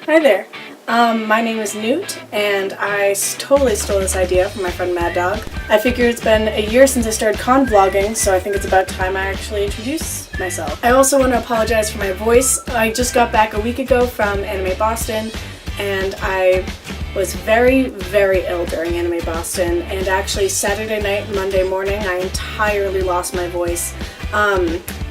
Hi there. My name is Newt, and I totally stole this idea from my friend Mad Dog. I figure it's been a year since I started con vlogging, so I think it's about time I actually introduce myself. I also want to apologize for my voice. I just got back a week ago from Anime Boston, and I was very, very ill during Anime Boston, and actually Saturday night and Monday morning I entirely lost my voice.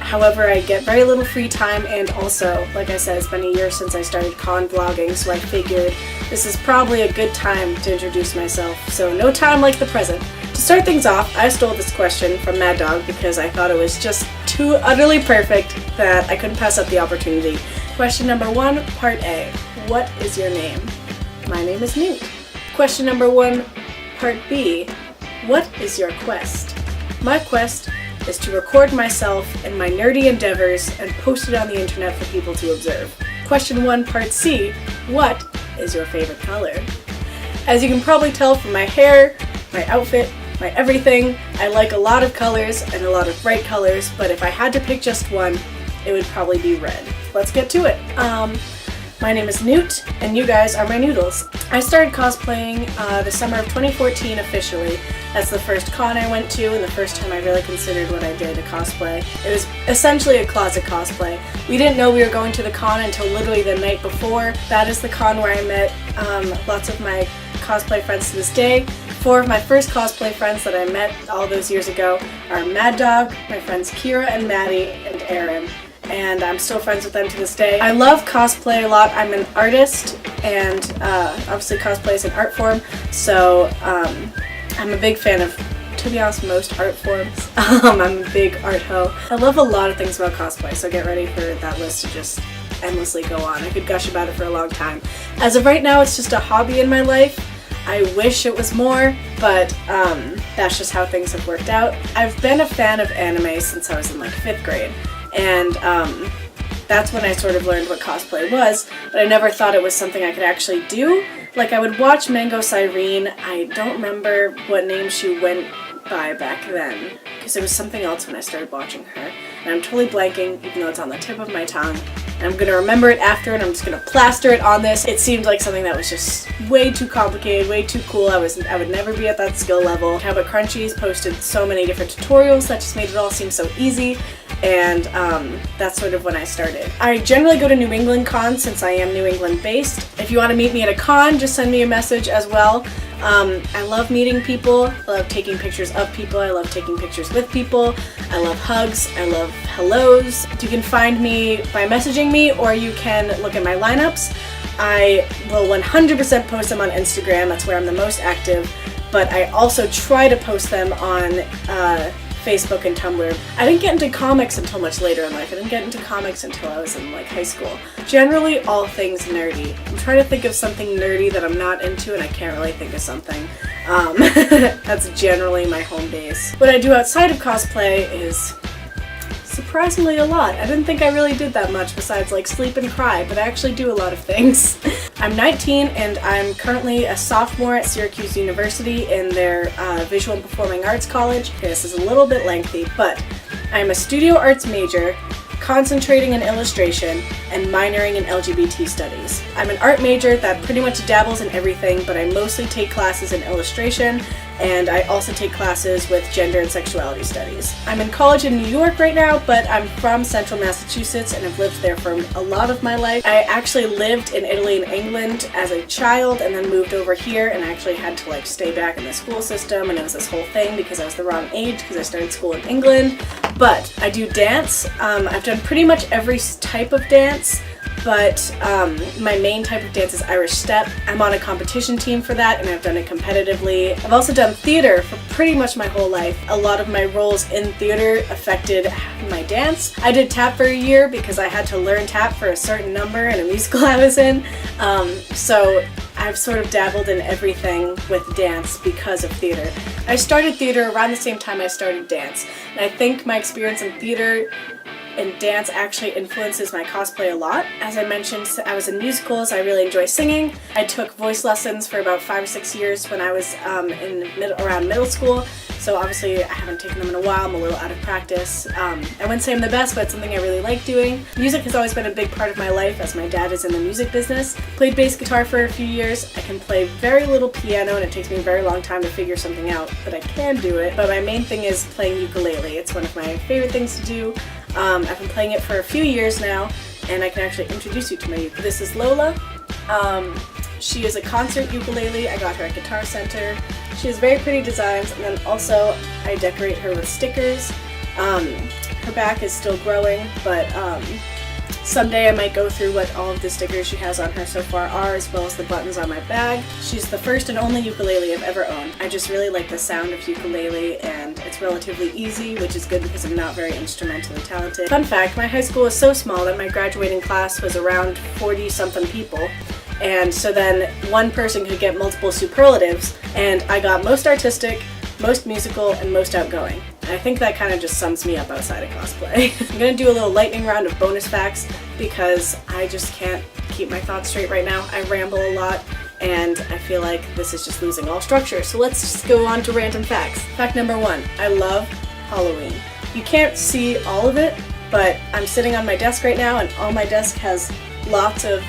However, I get very little free time, and also, like I said, it's been a year since I started con vlogging, so I figured this is probably a good time to introduce myself, so no time like the present. To start things off, I stole this question from Mad Dog because I thought it was just too utterly perfect that I couldn't pass up the opportunity. Question number 1, part A. What is your name? My name is Newt. Question number 1, part B. What is your quest? My quest is to record myself and my nerdy endeavors and post it on the internet for people to observe. Question 1, part C. What is your favorite color? As you can probably tell from my hair, my outfit, my everything, I like a lot of colors and a lot of bright colors, but if I had to pick just one, it would probably be red. Let's get to it. My name is Newt, and you guys are my noodles. I started cosplaying the summer of 2014 officially. That's the first con I went to and the first time I really considered what I did a cosplay. It was essentially a closet cosplay. We didn't know we were going to the con until literally the night before. That is the con where I met lots of my cosplay friends to this day. 4 of my first cosplay friends that I met all those years ago are Mad Dog, my friends Kira and Maddie, and Aaron. And I'm still friends with them to this day. I love cosplay a lot. I'm an artist, and obviously cosplay is an art form, so I'm a big fan of, to be honest, most art forms. I'm a big art hoe. I love a lot of things about cosplay, so get ready for that list to just endlessly go on. I could gush about it for a long time. As of right now, it's just a hobby in my life. I wish it was more, but that's just how things have worked out. I've been a fan of anime since I was in like 5th grade. And that's when I sort of learned what cosplay was, but I never thought it was something I could actually do. Like, I would watch Mango Cyrene. I don't remember what name she went by back then, because it was something else when I started watching her. And I'm totally blanking, even though it's on the tip of my tongue. And I'm going to remember it after, and I'm just going to plaster it on this. It seemed like something that was just way too complicated, way too cool. I would never be at that skill level. How about Crunchy's posted so many different tutorials that just made it all seem so easy. And that's sort of when I started. I generally go to New England cons since I am New England based. If you want to meet me at a con, just send me a message as well. I love meeting people, I love taking pictures of people, I love taking pictures with people, I love hugs, I love hellos. You can find me by messaging me, or you can look at my lineups. I will 100% post them on Instagram, that's where I'm the most active, but I also try to post them on Facebook and Tumblr. I didn't get into comics until much later in life. I didn't get into comics until I was in like high school. Generally all things nerdy. I'm trying to think of something nerdy that I'm not into, and I can't really think of something. That's generally my home base. What I do outside of cosplay is surprisingly a lot. I didn't think I really did that much besides like sleep and cry, but I actually do a lot of things. I'm 19 and I'm currently a sophomore at Syracuse University in their Visual and Performing Arts College. Okay, this is a little bit lengthy, but I'm a studio arts major, concentrating in illustration, and minoring in LGBT studies. I'm an art major that pretty much dabbles in everything, but I mostly take classes in illustration, and I also take classes with gender and sexuality studies. I'm in college in New York right now, but I'm from Central Massachusetts and have lived there for a lot of my life. I actually lived in Italy and England as a child and then moved over here, and I actually had to like stay back in the school system, and it was this whole thing because I was the wrong age because I started school in England. But I do dance. I've done pretty much every type of dance, but my main type of dance is Irish step. I'm on a competition team for that, and I've done it competitively. I've also done theater for pretty much my whole life. A lot of my roles in theater affected my dance. I did tap for a year because I had to learn tap for a certain number in a musical I was in. So I've sort of dabbled in everything with dance because of theater. I started theater around the same time I started dance, and I think my experience in theater and dance actually influences my cosplay a lot. As I mentioned, I was in musicals, I really enjoy singing. I took voice lessons for about 5 or 6 years when I was around middle school, so obviously I haven't taken them in a while. I'm a little out of practice. I wouldn't say I'm the best, but it's something I really like doing. Music has always been a big part of my life, as my dad is in the music business. Played bass guitar for a few years. I can play very little piano, and it takes me a very long time to figure something out, but I can do it. But my main thing is playing ukulele. It's one of my favorite things to do. I've been playing it for a few years now, and I can actually introduce you to my ukulele. This is Lola. She is a concert ukulele. I got her at Guitar Center. She has very pretty designs, and then also I decorate her with stickers. Her back is still growing, but someday I might go through what all of the stickers she has on her so far are, as well as the buttons on my bag. She's the first and only ukulele I've ever owned. I just really like the sound of ukulele, and it's relatively easy, which is good because I'm not very instrumentally talented. Fun fact, my high school was so small that my graduating class was around 40-something people. And so then one person could get multiple superlatives, and I got most artistic, most musical, and most outgoing. And I think that kind of just sums me up outside of cosplay. I'm gonna do a little lightning round of bonus facts because I just can't keep my thoughts straight right now. I ramble a lot, and I feel like this is just losing all structure. So let's just go on to random facts. Fact number 1, I love Halloween. You can't see all of it, but I'm sitting on my desk right now, and on my desk has lots of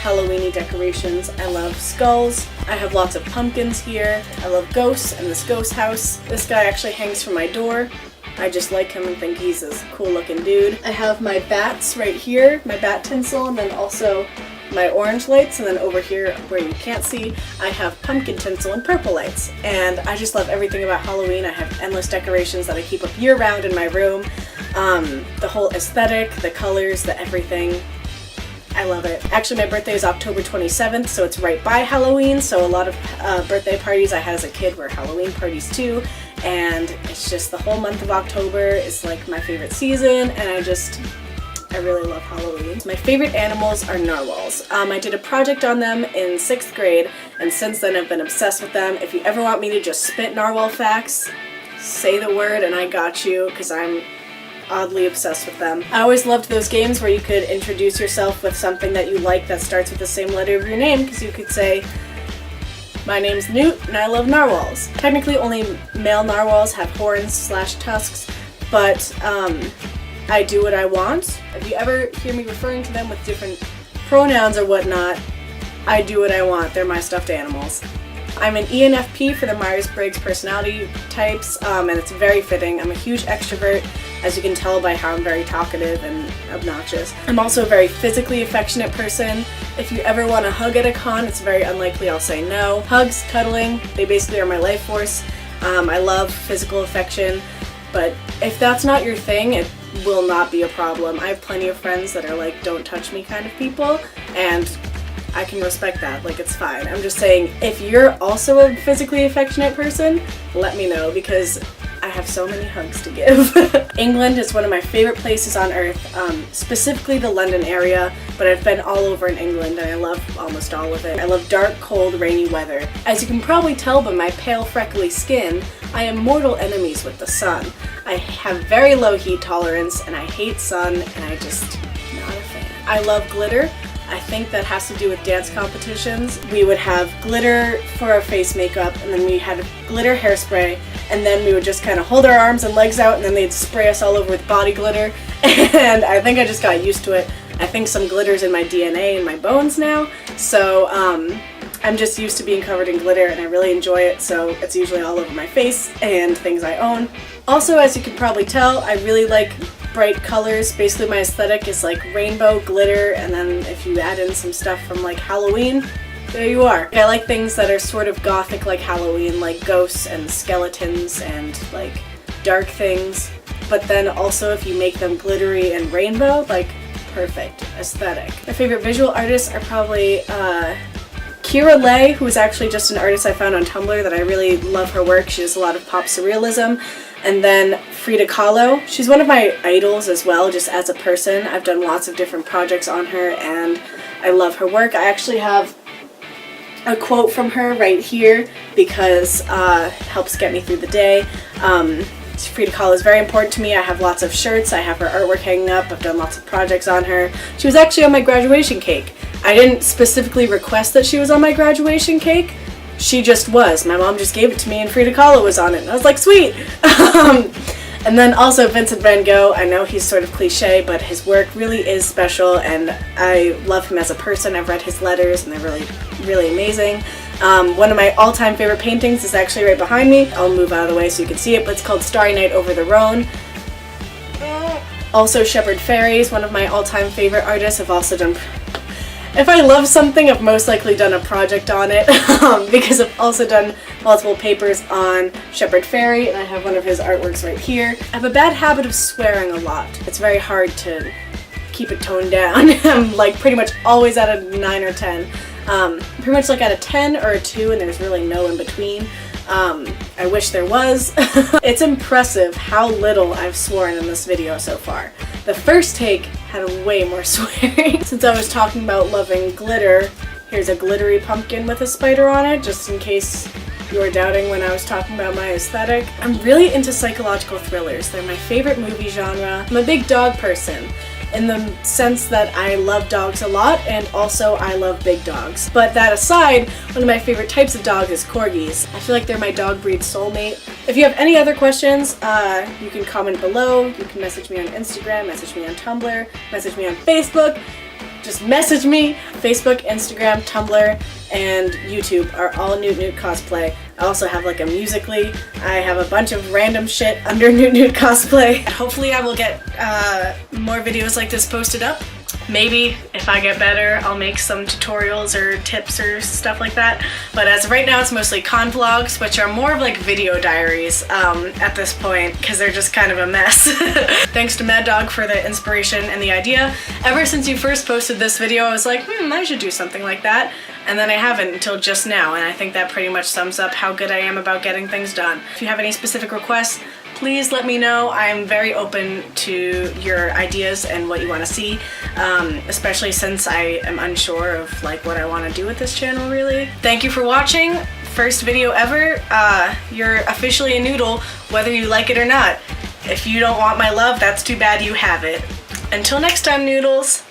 Halloween-y decorations. I love skulls. I have lots of pumpkins here. I love ghosts and this ghost house. This guy actually hangs from my door. I just like him and think he's a cool looking dude. I have my bats right here, my bat tinsel, and then also my orange lights, and then over here where you can't see, I have pumpkin tinsel and purple lights. And I just love everything about Halloween. I have endless decorations that I keep up year-round in my room. The whole aesthetic, the colors, the everything. I love it. Actually, my birthday is October 27th, so it's right by Halloween, so a lot of birthday parties I had as a kid were Halloween parties too, and it's just the whole month of October is like my favorite season, and I really love Halloween. My favorite animals are narwhals. I did a project on them in 6th grade, and since then I've been obsessed with them. If you ever want me to just spit narwhal facts, say the word and I got you, because I'm oddly obsessed with them. I always loved those games where you could introduce yourself with something that you like that starts with the same letter of your name, because you could say, my name's Newt and I love narwhals. Technically only male narwhals have horns/tusks, but I do what I want. If you ever hear me referring to them with different pronouns or whatnot, I do what I want. They're my stuffed animals. I'm an ENFP for the Myers-Briggs personality types, and it's very fitting. I'm a huge extrovert, as you can tell by how I'm very talkative and obnoxious. I'm also a very physically affectionate person. If you ever want a hug at a con, it's very unlikely I'll say no. Hugs, cuddling, they basically are my life force. I love physical affection, but if that's not your thing, it will not be a problem. I have plenty of friends that are like, don't touch me kind of people, and I can respect that, like it's fine. I'm just saying, if you're also a physically affectionate person, let me know, because I have so many hugs to give. England is one of my favorite places on earth, specifically the London area, but I've been all over in England and I love almost all of it. I love dark, cold, rainy weather. As you can probably tell by my pale, freckly skin, I am mortal enemies with the sun. I have very low heat tolerance and I hate sun, and I just not a fan. I love glitter. I think that has to do with dance competitions. We would have glitter for our face makeup, and then we had glitter hairspray, and then we would just kind of hold our arms and legs out, and then they'd spray us all over with body glitter, and I think I just got used to it. I think some glitter's in my DNA and my bones now, so I'm just used to being covered in glitter, and I really enjoy it, so it's usually all over my face and things I own. Also, as you can probably tell, I really like bright colors. Basically my aesthetic is like rainbow, glitter, and then if you add in some stuff from like Halloween, there you are. I like things that are sort of gothic like Halloween, like ghosts and skeletons and like dark things, but then also if you make them glittery and rainbow, like perfect aesthetic. My favorite visual artists are probably Kira Lay, who is actually just an artist I found on Tumblr that I really love her work. She does a lot of pop surrealism. And then Frida Kahlo. She's one of my idols as well, just as a person. I've done lots of different projects on her and I love her work. I actually have a quote from her right here because it helps get me through the day. Frida Kahlo is very important to me. I have lots of shirts. I have her artwork hanging up. I've done lots of projects on her. She was actually on my graduation cake. I didn't specifically request that she was on my graduation cake, she just was. My mom just gave it to me and Frida Kahlo was on it. And I was like, sweet! And then also Vincent van Gogh. I know he's sort of cliche, but his work really is special and I love him as a person. I've read his letters and they're really, really amazing. One of my all-time favorite paintings is actually right behind me. I'll move out of the way so you can see it, but it's called Starry Night over the Rhone. Also Shepard Fairey is one of my all-time favorite artists. I've also done... If I love something, I've most likely done a project on it because I've also done multiple papers on Shepard Fairey and I have one of his artworks right here. I have a bad habit of swearing a lot. It's very hard to keep it toned down. I'm like pretty much always at a 9 or 10. Pretty much like at a 10 or a 2 and there's really no in between. I wish there was. It's impressive how little I've sworn in this video so far. The first take had way more swearing. Since I was talking about loving glitter, here's a glittery pumpkin with a spider on it, just in case you were doubting when I was talking about my aesthetic. I'm really into psychological thrillers. They're my favorite movie genre. I'm a big dog person, in the sense that I love dogs a lot and also I love big dogs. But that aside, one of my favorite types of dogs is corgis. I feel like they're my dog breed soulmate. If you have any other questions, you can comment below, you can message me on Instagram, message me on Tumblr, message me on Facebook. Just message me. Facebook, Instagram, Tumblr, and YouTube are all Newt Cosplay. I also have like a Musical.ly. I have a bunch of random shit under Newt Cosplay. Hopefully I will get more videos like this posted up. Maybe if I get better, I'll make some tutorials or tips or stuff like that. But as of right now, it's mostly con vlogs, which are more of like video diaries at this point, because they're just kind of a mess. Thanks to Mad Dog for the inspiration and the idea. Ever since you first posted this video, I was like, I should do something like that. And then I haven't until just now, and I think that pretty much sums up how good I am about getting things done. If you have any specific requests, please let me know. I'm very open to your ideas and what you want to see, especially since I am unsure of like what I want to do with this channel really. Thank you for watching. First video ever. You're officially a noodle, whether you like it or not. If you don't want my love, that's too bad, you have it. Until next time, noodles.